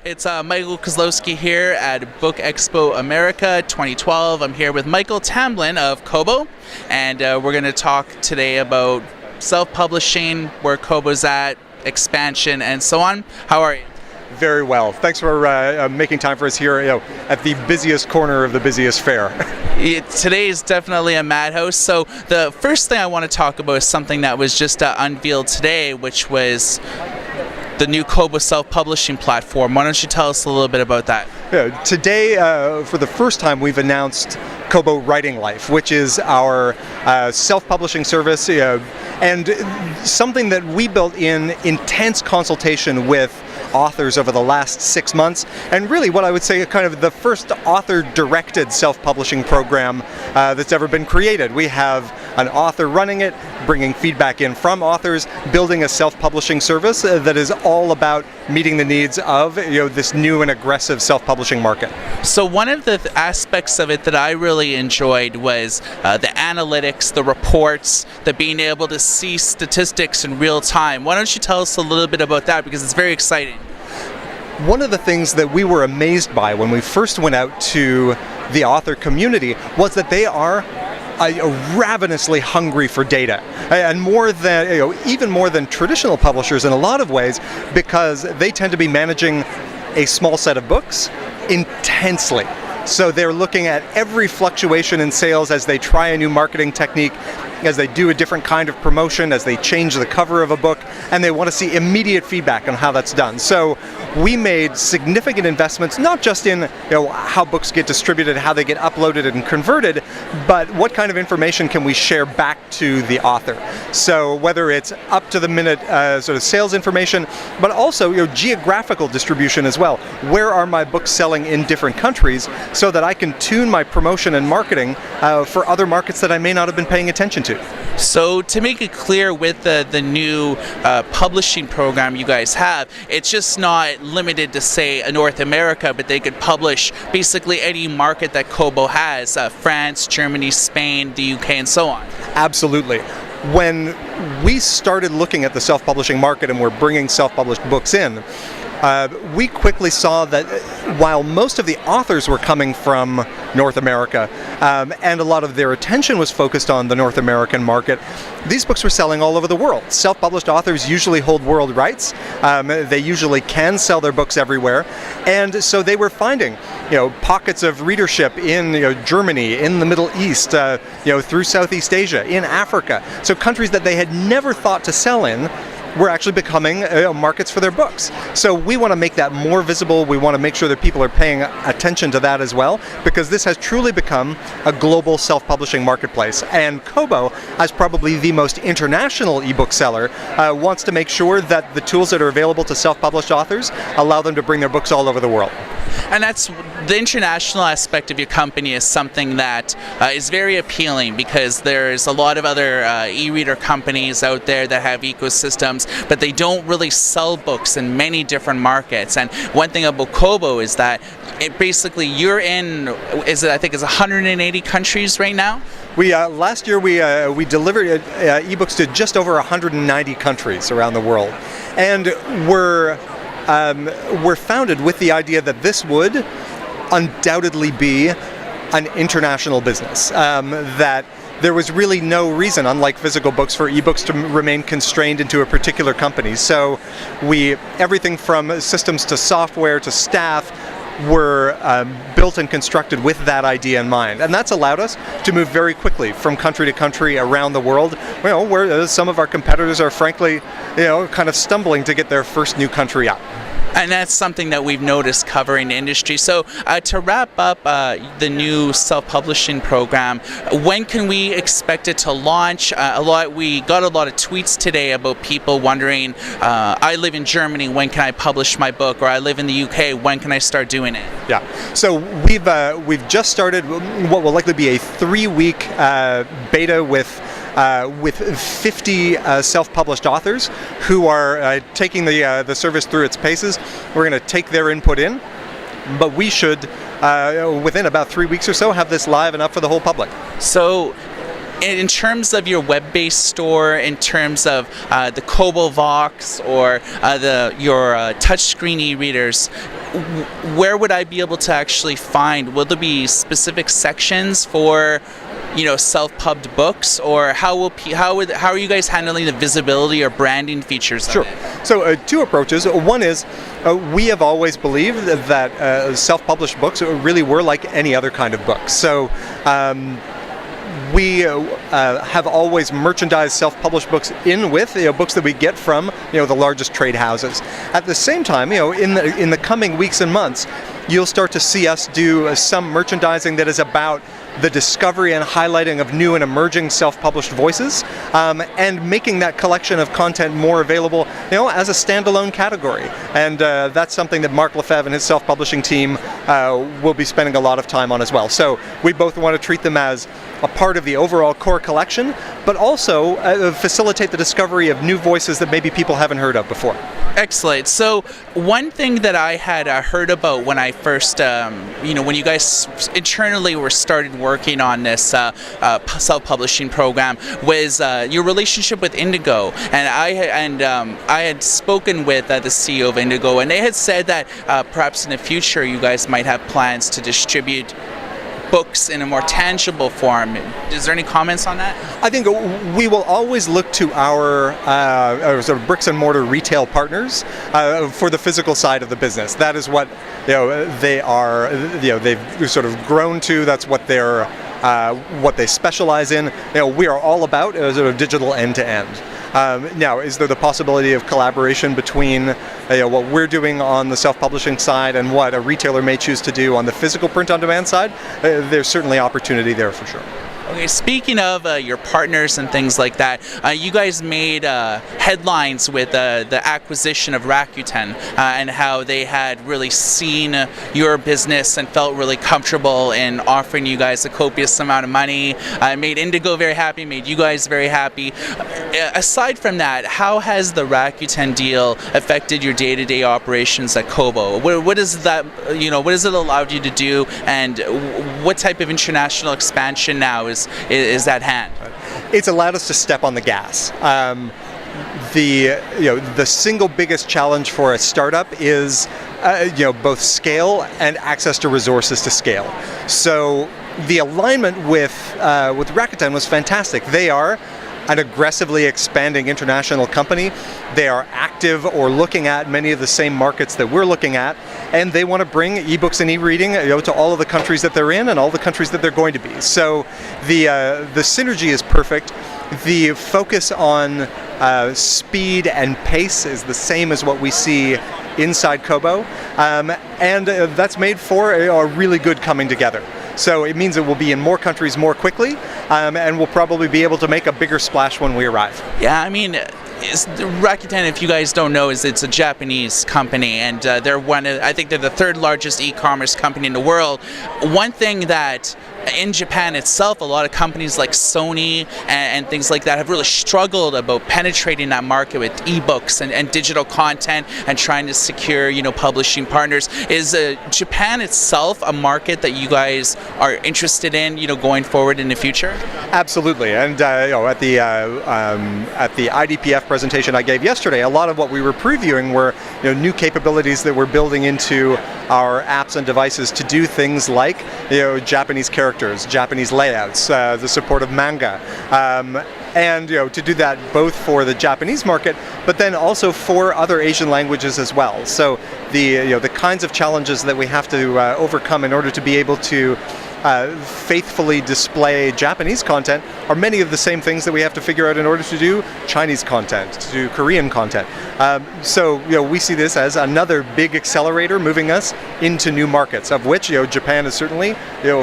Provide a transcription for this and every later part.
It's Michael Kozlowski here at Book Expo America 2012. I'm here with Michael Tamblin of Kobo, and we're going to talk today about self-publishing, where Kobo's at, expansion, and so on. How are you? Very well. Thanks for making time for us here at the busiest corner of the busiest fair. Today is definitely a madhouse. So the first thing I want to talk about is something that was just unveiled today, which was the new Kobo self-publishing platform. Why don't you tell us a little bit about that? Today, for the first time, we've announced Kobo Writing Life, which is our self-publishing service and something that we built in intense consultation with authors over the last 6 months, and really what I would say kind of the first author-directed self-publishing program that's ever been created. We have an author running it, bringing feedback in from authors, building a self-publishing service that is all about meeting the needs of this new and aggressive self-publishing market. So one of the aspects of it that I really enjoyed was the analytics, the reports, the being able to see statistics in real time. Why don't you tell us a little bit about that, because it's very exciting. One of the things that we were amazed by when we first went out to the author community was that they are ravenously hungry for data, and more than even more than traditional publishers in a lot of ways, because they tend to be managing a small set of books intensely. So they're looking at every fluctuation in sales as they try a new marketing technique, as they do a different kind of promotion, as they change the cover of a book, and they want to see immediate feedback on how that's done. So we made significant investments, not just in how books get distributed, how they get uploaded and converted, but what kind of information can we share back to the author. So whether it's up to the minute sort of sales information, but also geographical distribution as well. Where are my books selling in different countries, so that I can tune my promotion and marketing for other markets that I may not have been paying attention to. So to make it clear, with the new publishing program you guys have, it's just not limited to, say, North America, but they could publish basically any market that Kobo has, France, Germany, Spain, the UK, and so on. Absolutely. When we started looking at the self-publishing market and we're bringing self-published books in, we quickly saw that while most of the authors were coming from North America, and a lot of their attention was focused on the North American market, these books were selling all over the world. Self-published authors usually hold world rights. They usually can sell their books everywhere, and so they were finding pockets of readership in Germany, in the Middle East, through Southeast Asia, in Africa. So countries that they had never thought to sell in were actually becoming markets for their books. So we want to make that more visible. We want to make sure that people are paying attention to that as well, because this has truly become a global self-publishing marketplace. And Kobo, as probably the most international ebook seller, wants to make sure that the tools that are available to self-published authors allow them to bring their books all over the world. And that's the international aspect of your company is something that is very appealing, because there's a lot of other e-reader companies out there that have ecosystems, but they don't really sell books in many different markets. And one thing about Kobo is that basically you're in, I think it's 180 countries right now? We last year we delivered ebooks to just over 190 countries around the world, and we're founded with the idea that this would undoubtedly be an international business, that there was really no reason, unlike physical books, for ebooks to remain constrained into a particular company. So everything from systems to software to staff were built and constructed with that idea in mind. And that's allowed us to move very quickly from country to country around the world, where some of our competitors are frankly, kind of stumbling to get their first new country out. And that's something that we've noticed covering the industry. So to wrap up the new self-publishing program, when can we expect it to launch? We got a lot of tweets today about people wondering, I live in Germany, when can I publish my book? Or I live in the UK, when can I start doing it? Yeah, so we've just started what will likely be a 3-week beta with 50 self-published authors who are taking the service through its paces. We're going to take their input in, but we should, within about 3 weeks or so, have this live and up for the whole public. So in terms of your web-based store, in terms of the Kobo Vox or your touchscreen e-readers, where would I be able to actually find? Will there be specific sections for, self-pubbed books, or how are you guys handling the visibility or branding features? Sure. So two approaches. One is we have always believed that self-published books really were like any other kind of book. So we have always merchandised self-published books in with books that we get from the largest trade houses. At the same time, in the coming weeks and months, you'll start to see us do some merchandising that is about the discovery and highlighting of new and emerging self-published voices, and making that collection of content more available, as a standalone category. And that's something that Mark Lefebvre and his self-publishing team will be spending a lot of time on as well. So we both want to treat them as a part of the overall core collection, but also facilitate the discovery of new voices that maybe people haven't heard of before. Excellent. So one thing that I had heard about when I first, when you guys internally were started working on this self-publishing program, was your relationship with Indigo. And I had spoken with the CEO of Indigo, and they had said that perhaps in the future you guys might have plans to distribute books in a more tangible form. Is there any comments on that? I think we will always look to our sort of bricks and mortar retail partners for the physical side of the business. That is what they are. They've sort of grown to. That's what they're what they specialize in. We are all about sort of digital end to end. Now, is there the possibility of collaboration between what we're doing on the self-publishing side and what a retailer may choose to do on the physical print-on-demand side? There's certainly opportunity there for sure. Okay, speaking of your partners and things like that, you guys made headlines with the acquisition of Rakuten and how they had really seen your business and felt really comfortable in offering you guys a copious amount of money. Made Indigo very happy, made you guys very happy. Aside from that, how has the Rakuten deal affected your day-to-day operations at Kobo? What is that? What has it allowed you to do, and what type of international expansion now is at hand? It's allowed us to step on the gas. The single biggest challenge for a startup is both scale and access to resources to scale. So the alignment with Rakuten was fantastic. They are an aggressively expanding international company. They are active or looking at many of the same markets that we're looking at, and they want to bring ebooks and e-reading to all of the countries that they're in and all the countries that they're going to be. So the synergy is perfect. The focus on speed and pace is the same as what we see inside Kobo, and that's made for a really good coming together. So it means it will be in more countries more quickly, and we'll probably be able to make a bigger splash when we arrive. Yeah, I mean, Rakuten, if you guys don't know, it's a Japanese company, and they're I think they're the third largest e-commerce company in the world. One thing that in Japan itself, a lot of companies like Sony and things like that have really struggled about penetrating that market with ebooks and digital content and trying to secure, publishing partners. Is Japan itself a market that you guys are interested in, going forward in the future? Absolutely, and at the IDPF presentation I gave yesterday, a lot of what we were previewing were new capabilities that we're building into our apps and devices to do things like Japanese characters, Japanese layouts, the support of manga, and to do that both for the Japanese market, but then also for other Asian languages as well. So the kinds of challenges that we have to overcome in order to be able to faithfully display Japanese content are many of the same things that we have to figure out in order to do Chinese content, to do Korean content. So we see this as another big accelerator moving us into new markets, of which Japan is certainly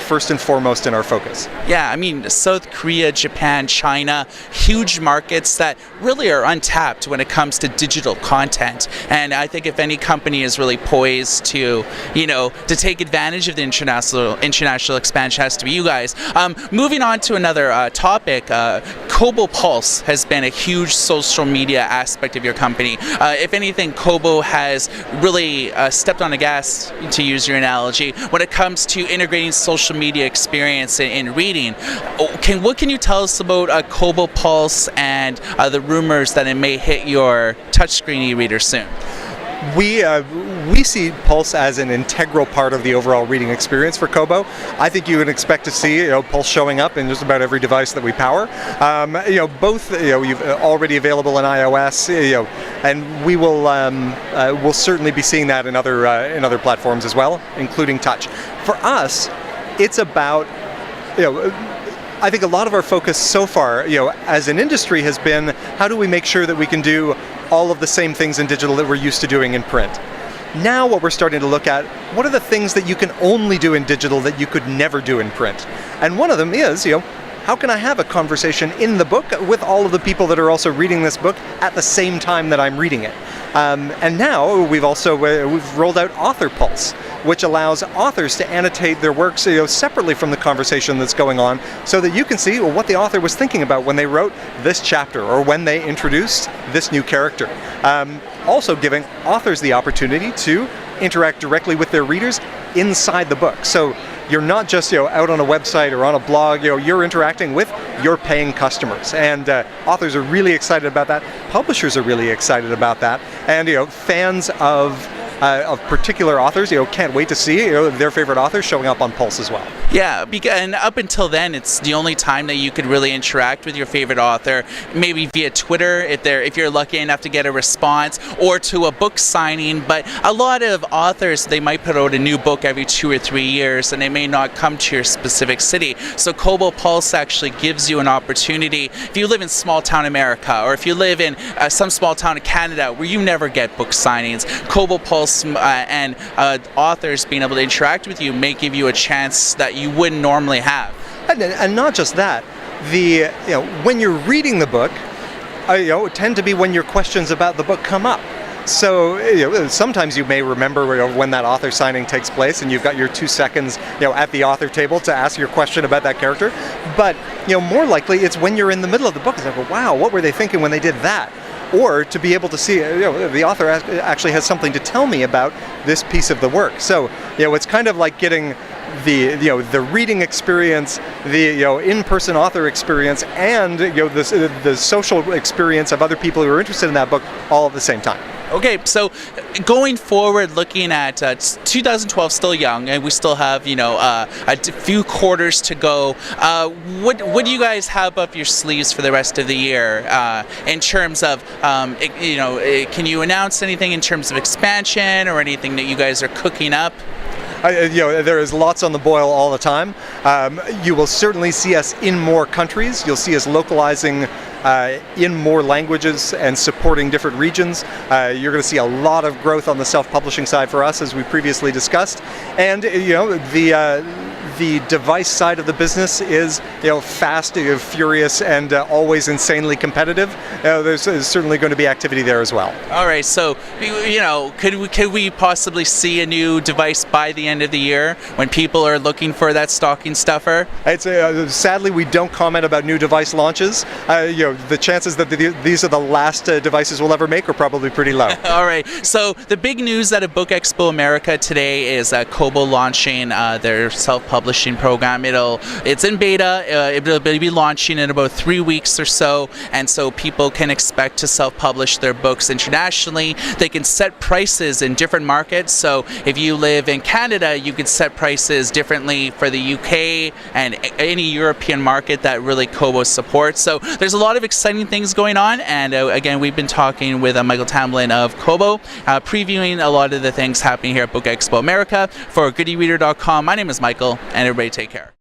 first and foremost in our focus. Yeah, I mean, South Korea, Japan, China, huge markets that really are untapped when it comes to digital content. And I think if any company is really poised to take advantage of the international expansion, has to be you guys. Moving on to another topic, Kobo Pulse has been a huge social media aspect of your company. If anything, Kobo has really stepped on the gas, to use your analogy, when it comes to integrating social media experience in reading. What can you tell us about Kobo Pulse and the rumors that it may hit your touchscreen e-reader soon? We we see Pulse as an integral part of the overall reading experience for Kobo. I think you would expect to see Pulse showing up in just about every device that we power. Both you've already available in iOS, and we will we'll certainly be seeing that in other platforms as well, including touch. For us, it's about I think a lot of our focus so far, as an industry, has been how do we make sure that we can do all of the same things in digital that we're used to doing in print. Now what we're starting to look at, what are the things that you can only do in digital that you could never do in print? And one of them is, how can I have a conversation in the book with all of the people that are also reading this book at the same time that I'm reading it? And now we've rolled out Author Pulse, which allows authors to annotate their works separately from the conversation that's going on, so that you can see what the author was thinking about when they wrote this chapter or when they introduced this new character. Also giving authors the opportunity to interact directly with their readers inside the book. So you're not just out on a website or on a blog, you're interacting with your paying customers. And authors are really excited about that. Publishers are really excited about that. And fans of particular authors, can't wait to see their favorite authors showing up on Pulse as well. Yeah, and up until then, it's the only time that you could really interact with your favorite author, maybe via Twitter if you're lucky enough to get a response, or to a book signing. But a lot of authors, they might put out a new book every 2 or 3 years, and they may not come to your specific city. So Kobo Pulse actually gives you an opportunity. If you live in small town America, or if you live in some small town in Canada where you never get book signings, Kobo Pulse and authors being able to interact with you may give you a chance that you wouldn't normally have. And not just that, when you're reading the book, tend to be when your questions about the book come up. So sometimes you may remember when that author signing takes place, and you've got your 2 seconds at the author table to ask your question about that character. But more likely it's when you're in the middle of the book. It's like, wow, what were they thinking when they did that? Or to be able to see, the author actually has something to tell me about this piece of the work. So, it's kind of like getting the reading experience, the in-person author experience, and the social experience of other people who are interested in that book all at the same time. Okay, so going forward, looking at 2012, still young, and we still have a few quarters to go. What do you guys have up your sleeves for the rest of the year in terms of can you announce anything in terms of expansion or anything that you guys are cooking up? There is lots on the boil all the time. You will certainly see us in more countries. You'll see us localizing in more languages and supporting different regions. You're going to see a lot of growth on the self-publishing side for us, as we previously discussed. And the device side of the business is fast, furious, and always insanely competitive. There's certainly going to be activity there as well. All right, so could we possibly see a new device by the end of the year when people are looking for that stocking stuffer? It's sadly we don't comment about new device launches. The chances that these are the last devices we'll ever make are probably pretty low. All right, so the big news out of Book Expo America today is Kobo launching their self-publishing program. It's in beta. It'll be launching in about 3 weeks or so, and so people can expect to self-publish their books internationally. They can set prices in different markets. So if you live in Canada, you can set prices differently for the UK and any European market that really Kobo supports. So there's a lot of exciting things going on, and again, we've been talking with Michael Tamblyn of Kobo, previewing a lot of the things happening here at Book Expo America. For GoodEReader.com, my name is Michael, and everybody take care.